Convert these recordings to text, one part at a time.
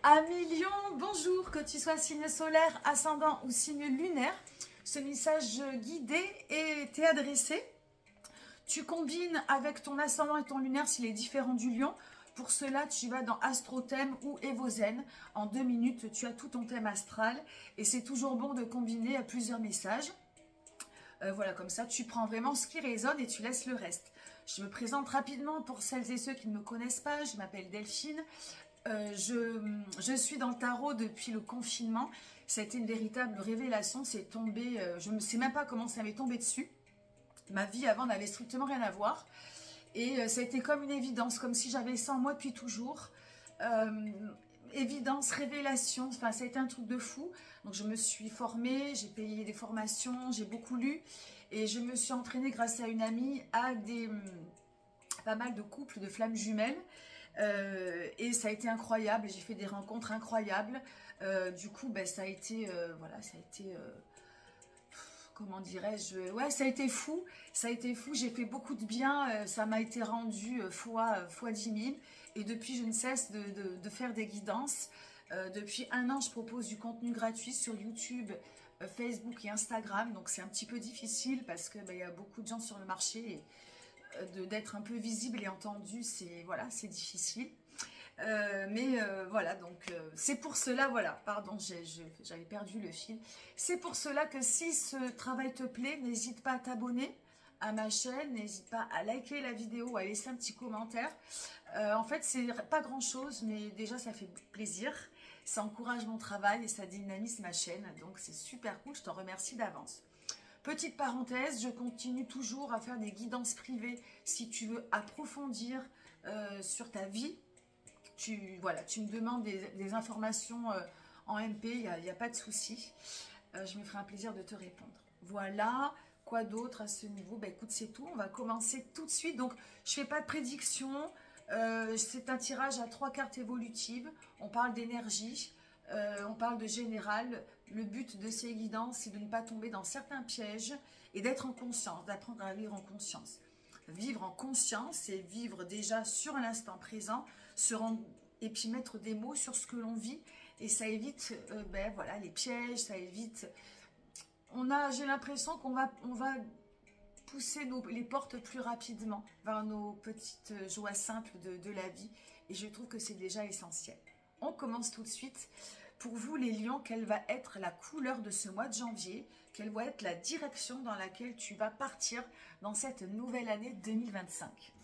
Amis Lion, bonjour, que tu sois signe solaire, ascendant ou signe lunaire, ce message guidé t'est adressé. Tu combines avec ton ascendant et ton lunaire s'il est différent du lion. Pour cela, tu vas dans Astrothème ou Evozen. En 2 minutes, tu as tout ton thème astral et c'est toujours bon de combiner à plusieurs messages. Voilà, comme ça, tu prends vraiment ce qui résonne et tu laisses le reste. Je me présente rapidement pour celles et ceux qui ne me connaissent pas. Je m'appelle Delphine. Je suis dans le tarot depuis le confinement. Ça a été une véritable révélation. C'est tombé, je ne sais même pas comment ça m'est tombé dessus. Ma vie avant n'avait strictement rien à voir. Et ça a été comme une évidence, comme si j'avais ça en moi depuis toujours. Évidence, révélation, enfin ça a été un truc de fou. Donc je me suis formée, j'ai payé des formations, j'ai beaucoup lu. Et je me suis entraînée grâce à une amie à pas mal de couples de flammes jumelles. Et ça a été incroyable, j'ai fait des rencontres incroyables. Du coup, ben, ça a été, voilà, ça a été, comment dirais-je, ouais, ça a été fou, j'ai fait beaucoup de bien, ça m'a été rendu fois 10 000. Et depuis, je ne cesse de faire des guidances. Depuis 1 an, je propose du contenu gratuit sur YouTube, Facebook et Instagram. Donc, c'est un petit peu difficile parce que ben, y a beaucoup de gens sur le marché et d'être un peu visible et entendu, c'est voilà, c'est difficile. Voilà, donc c'est pour cela, voilà, pardon, j'avais perdu le fil. C'est pour cela que si ce travail te plaît, n'hésite pas à t'abonner à ma chaîne, n'hésite pas à liker la vidéo, à laisser un petit commentaire. En fait, c'est pas grand chose, mais déjà ça fait plaisir, ça encourage mon travail et ça dynamise ma chaîne, donc c'est super cool, je t'en remercie d'avance. Petite parenthèse, je continue toujours à faire des guidances privées si tu veux approfondir sur ta vie. Voilà, tu me demandes des informations en MP, il n'y a pas de souci. Je me ferai un plaisir de te répondre. Voilà, quoi d'autre à ce niveau? Bah, écoute, c'est tout, on va commencer tout de suite. Donc, je ne fais pas de prédiction. C'est un tirage à 3 cartes évolutives. On parle d'énergie, on parle de général. Le but de ces guidances, c'est de ne pas tomber dans certains pièges et d'être en conscience, d'apprendre à vivre en conscience. Vivre en conscience, c'est vivre déjà sur l'instant présent, et puis mettre des mots sur ce que l'on vit. Et ça évite ben, voilà, les pièges, ça évite... J'ai l'impression qu'on va pousser les portes plus rapidement vers nos petites joies simples de la vie. Et je trouve que c'est déjà essentiel. On commence tout de suite. Pour vous les lions, quelle va être la couleur de ce mois de janvier? Quelle va être la direction dans laquelle tu vas partir dans cette nouvelle année 2025?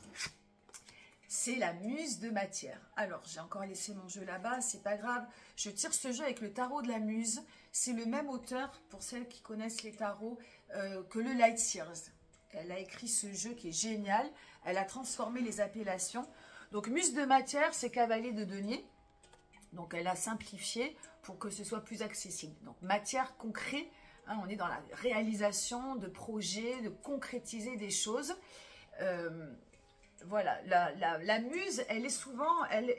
C'est la muse de matière. Alors, j'ai encore laissé mon jeu là-bas, c'est pas grave. Je tire ce jeu avec le tarot de la muse. C'est le même auteur, pour celles qui connaissent les tarots, que le Light Sears. Elle a écrit ce jeu qui est génial. Elle a transformé les appellations. Donc, muse de matière, c'est cavalier de denier. Donc, elle a simplifié pour que ce soit plus accessible. Donc, matière concrète, hein, on est dans la réalisation de projets, de concrétiser des choses. Voilà, la muse, elle est souvent, elle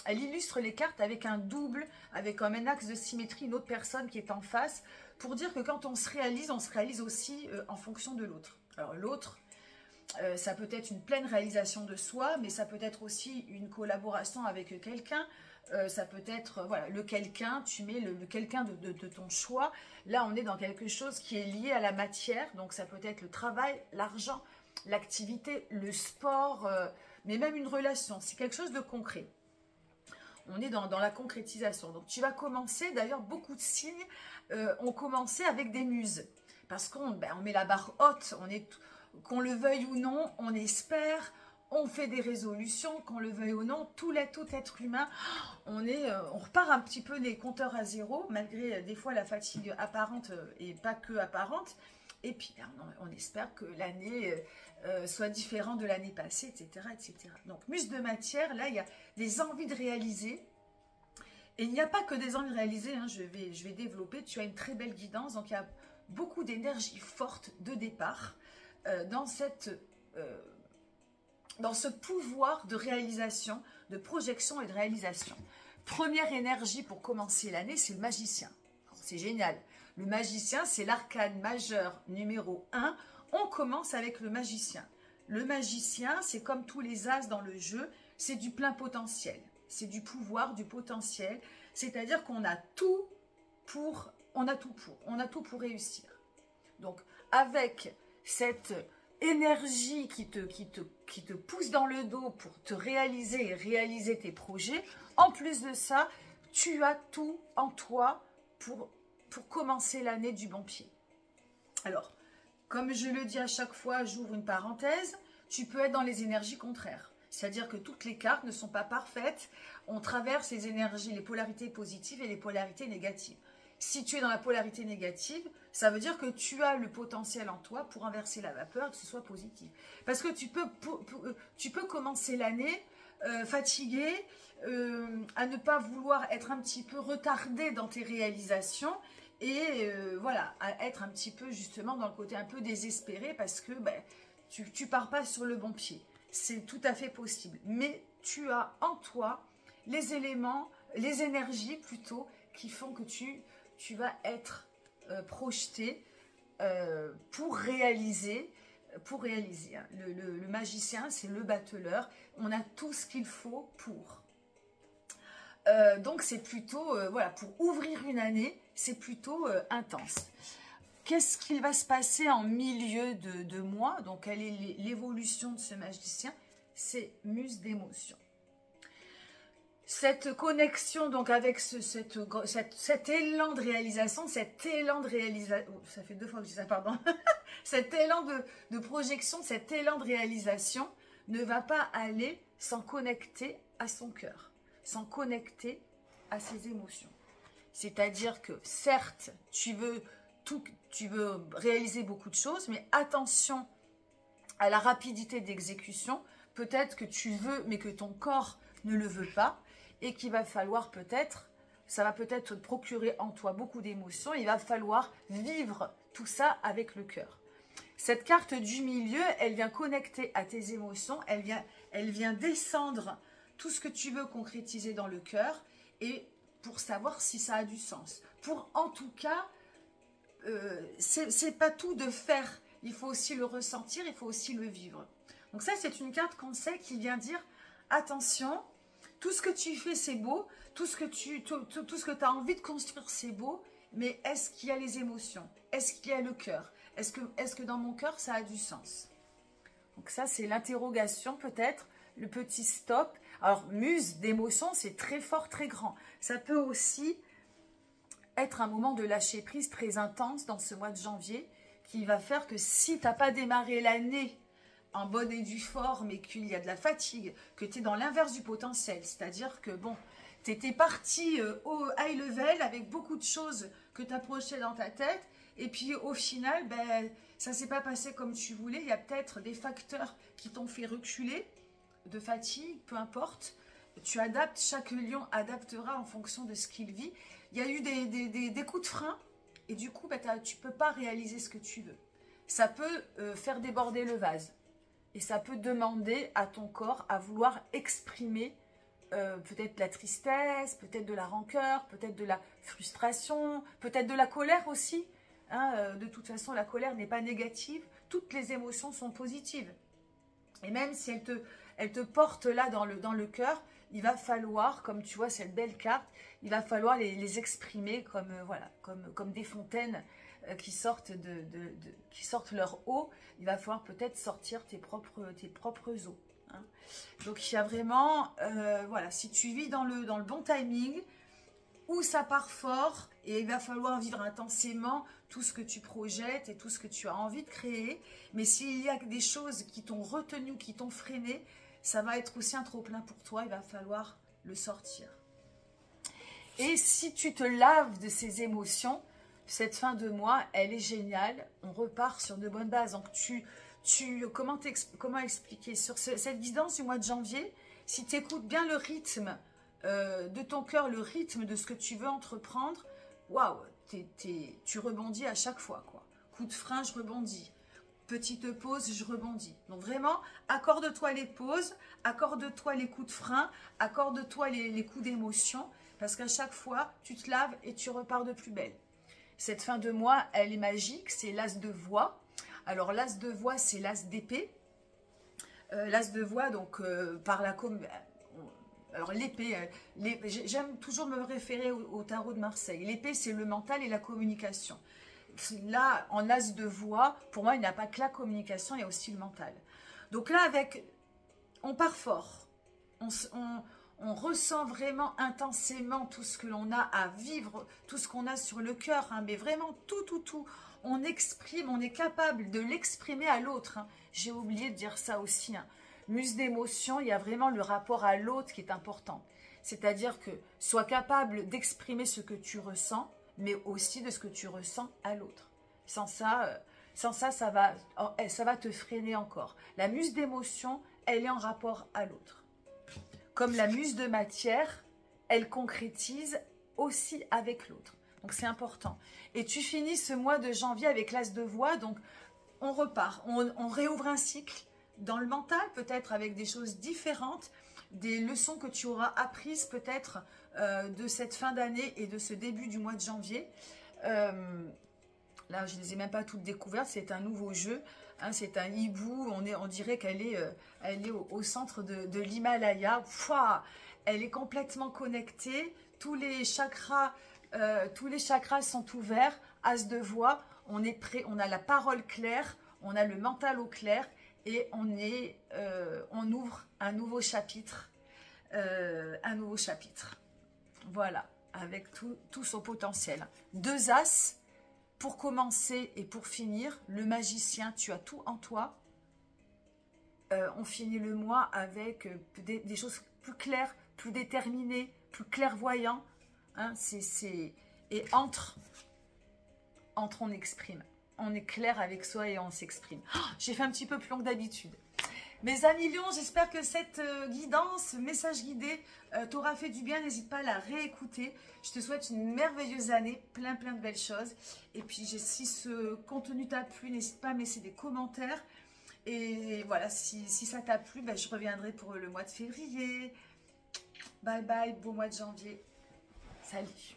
illustre les cartes avec un double, avec comme un axe de symétrie, une autre personne qui est en face, pour dire que quand on se réalise aussi en fonction de l'autre. Alors, l'autre, ça peut être une pleine réalisation de soi, mais ça peut être aussi une collaboration avec quelqu'un. Ça peut être, voilà, le quelqu'un, tu mets le quelqu'un de ton choix. Là, on est dans quelque chose qui est lié à la matière. Donc, ça peut être le travail, l'argent, l'activité, le sport, mais même une relation. C'est quelque chose de concret. On est dans la concrétisation. Donc, tu vas commencer, d'ailleurs, beaucoup de signes ont commencé avec des muses. Parce qu'on met la barre haute, qu'on le veuille ou non, on espère, on fait des résolutions, qu'on le veuille ou non, tout être humain, on repart un petit peu les compteurs à zéro, malgré des fois la fatigue apparente et pas que apparente. Et puis, on espère que l'année soit différente de l'année passée, etc., etc. Donc, muse de matière, là, il y a des envies de réaliser. Et il n'y a pas que des envies de réaliser, hein, je vais développer. Tu as une très belle guidance, donc il y a beaucoup d'énergie forte de départ dans ce pouvoir de réalisation, de projection et de réalisation. Première énergie pour commencer l'année, c'est le magicien. C'est génial. Le magicien, c'est l'arcane majeur numéro 1. On commence avec le magicien. Le magicien, c'est comme tous les as dans le jeu, c'est du plein potentiel. c'est du pouvoir, du potentiel. C'est-à-dire qu'on a tout pour, on a tout pour réussir. Donc, avec cette énergie qui te pousse dans le dos pour te réaliser et réaliser tes projets, en plus de ça, tu as tout en toi pour commencer l'année du bon pied. Alors, comme je le dis à chaque fois, j'ouvre une parenthèse, tu peux être dans les énergies contraires. C'est-à-dire que toutes les cartes ne sont pas parfaites. On traverse les énergies, les polarités positives et les polarités négatives. Si tu es dans la polarité négative, ça veut dire que tu as le potentiel en toi pour inverser la vapeur et que ce soit positif. Parce que tu peux commencer l'année fatigué, à ne pas vouloir être un petit peu retardé dans tes réalisations et voilà, à être un petit peu justement dans le côté un peu désespéré parce que ben, tu pars pas sur le bon pied. C'est tout à fait possible. Mais tu as en toi les éléments, les énergies plutôt, qui font que tu vas être projeté pour réaliser. Hein. Le magicien, c'est le battleur. On a tout ce qu'il faut pour. Donc c'est plutôt, voilà, pour ouvrir une année, c'est plutôt intense. Qu'est-ce qu'il va se passer en milieu de mois? Donc quelle est l'évolution de ce magicien? C'est muse d'émotion. Cette connexion donc avec cet élan de réalisation, ça fait 2 fois que je dis ça, pardon, cet élan de projection, cet élan de réalisation ne va pas aller sans connecter à son cœur, sans connecter à ses émotions. C'est-à-dire que certes, tu veux réaliser beaucoup de choses, mais attention à la rapidité d'exécution. Peut-être que tu veux, mais que ton corps ne le veut pas, et qu'il va falloir ça va peut-être te procurer en toi beaucoup d'émotions. Il va falloir vivre tout ça avec le cœur. Cette carte du milieu, elle vient connecter à tes émotions, elle vient descendre tout ce que tu veux concrétiser dans le cœur, et pour savoir si ça a du sens. Pour en tout cas, c'est pas tout de faire, il faut aussi le ressentir, il faut aussi le vivre. Donc ça, c'est une carte conseil qui vient dire, attention, tout ce que tu fais, c'est beau, tout ce que tu as envie de construire, c'est beau, mais est-ce qu'il y a les émotions? Est-ce qu'il y a le cœur? Est-ce que dans mon cœur, ça a du sens? Donc ça, c'est l'interrogation peut-être, le petit stop. Alors, muse d'émotion, c'est très fort, très grand. Ça peut aussi être un moment de lâcher prise très intense dans ce mois de janvier, qui va faire que si tu n'as pas démarré l'année en bonne et due forme et qu'il y a de la fatigue, que tu es dans l'inverse du potentiel, c'est-à-dire que bon, tu étais parti au high level avec beaucoup de choses que tu as projetées dans ta tête, et puis au final, ben, ça ne s'est pas passé comme tu voulais. Il y a peut-être des facteurs qui t'ont fait reculer, de fatigue, peu importe. Tu adaptes, chaque lion adaptera en fonction de ce qu'il vit. Il y a eu des coups de frein, et du coup, ben, tu ne peux pas réaliser ce que tu veux. Ça peut faire déborder le vase. Et ça peut demander à ton corps à vouloir exprimer peut-être la tristesse, peut-être de la rancœur, peut-être de la frustration, peut-être de la colère aussi. Hein, de toute façon, la colère n'est pas négative. Toutes les émotions sont positives. Et même si elles te portent là dans le cœur, il va falloir, comme tu vois cette belle carte, il va falloir les exprimer comme des fontaines qui sortent leur eau. Il va falloir peut-être sortir tes propres eaux. Hein. Donc il y a vraiment, voilà, si tu vis dans le bon timing, où ça part fort, et il va falloir vivre intensément tout ce que tu projettes et tout ce que tu as envie de créer. Mais s'il y a des choses qui t'ont retenu, qui t'ont freiné, ça va être aussi un trop-plein pour toi, il va falloir le sortir. Et si tu te laves de ces émotions, cette fin de mois, elle est géniale. On repart sur de bonnes bases. Donc, comment expliquer? Sur cette guidance du mois de janvier, si tu écoutes bien le rythme de ton cœur, le rythme de ce que tu veux entreprendre, waouh, tu rebondis à chaque fois, quoi. Coup de frein, je rebondis. Petite pause, je rebondis. Donc vraiment, accorde-toi les pauses, accorde-toi les coups de frein, accorde-toi les coups d'émotion, parce qu'à chaque fois, tu te laves et tu repars de plus belle. Cette fin de mois, elle est magique, c'est l'as de voix. Alors l'as de voix, c'est l'as d'épée. L'as de voix, donc alors l'épée, j'aime toujours me référer au tarot de Marseille. L'épée, c'est le mental et la communication. Là, en as de voix, pour moi, il n'y a pas que la communication, il y a aussi le mental. Donc là, on part fort. On ressent vraiment intensément tout ce que l'on a à vivre, tout ce qu'on a sur le cœur, hein, mais vraiment tout. On exprime, on est capable de l'exprimer à l'autre. Hein. J'ai oublié de dire ça aussi. Hein. Muse d'émotion, il y a vraiment le rapport à l'autre qui est important. C'est-à-dire que sois capable d'exprimer ce que tu ressens, mais aussi de ce que tu ressens à l'autre. Sans ça, ça va te freiner encore. La muse d'émotion, elle est en rapport à l'autre. Comme la muse de matière, elle concrétise aussi avec l'autre. Donc c'est important. Et tu finis ce mois de janvier avec l'as de voix, donc on repart. On réouvre un cycle dans le mental, peut-être avec des choses différentes, des leçons que tu auras apprises peut-être de cette fin d'année et de ce début du mois de janvier. Là, je ne les ai même pas toutes découvertes, c'est un nouveau jeu. Hein, c'est un hibou, on dirait qu'elle est au centre de l'Himalaya. Elle est complètement connectée, tous les chakras sont ouverts, as de voix, on est prêt, on a la parole claire, on a le mental au clair et on ouvre un nouveau chapitre. Voilà, avec tout son potentiel. 2 as. Pour commencer et pour finir, le magicien, tu as tout en toi. On finit le mois avec des choses plus claires, plus déterminées, plus clairvoyantes. Hein, et entre, on exprime. On est clair avec soi et on s'exprime. Oh, j'ai fait un petit peu plus long que d'habitude. Mes amis lions, j'espère que cette guidance, message guidé, t'aura fait du bien. N'hésite pas à la réécouter. Je te souhaite une merveilleuse année, plein de belles choses. Et puis, si ce contenu t'a plu, n'hésite pas à me laisser des commentaires. Et voilà, si ça t'a plu, ben, je reviendrai pour le mois de février. Bye bye, beau mois de janvier. Salut.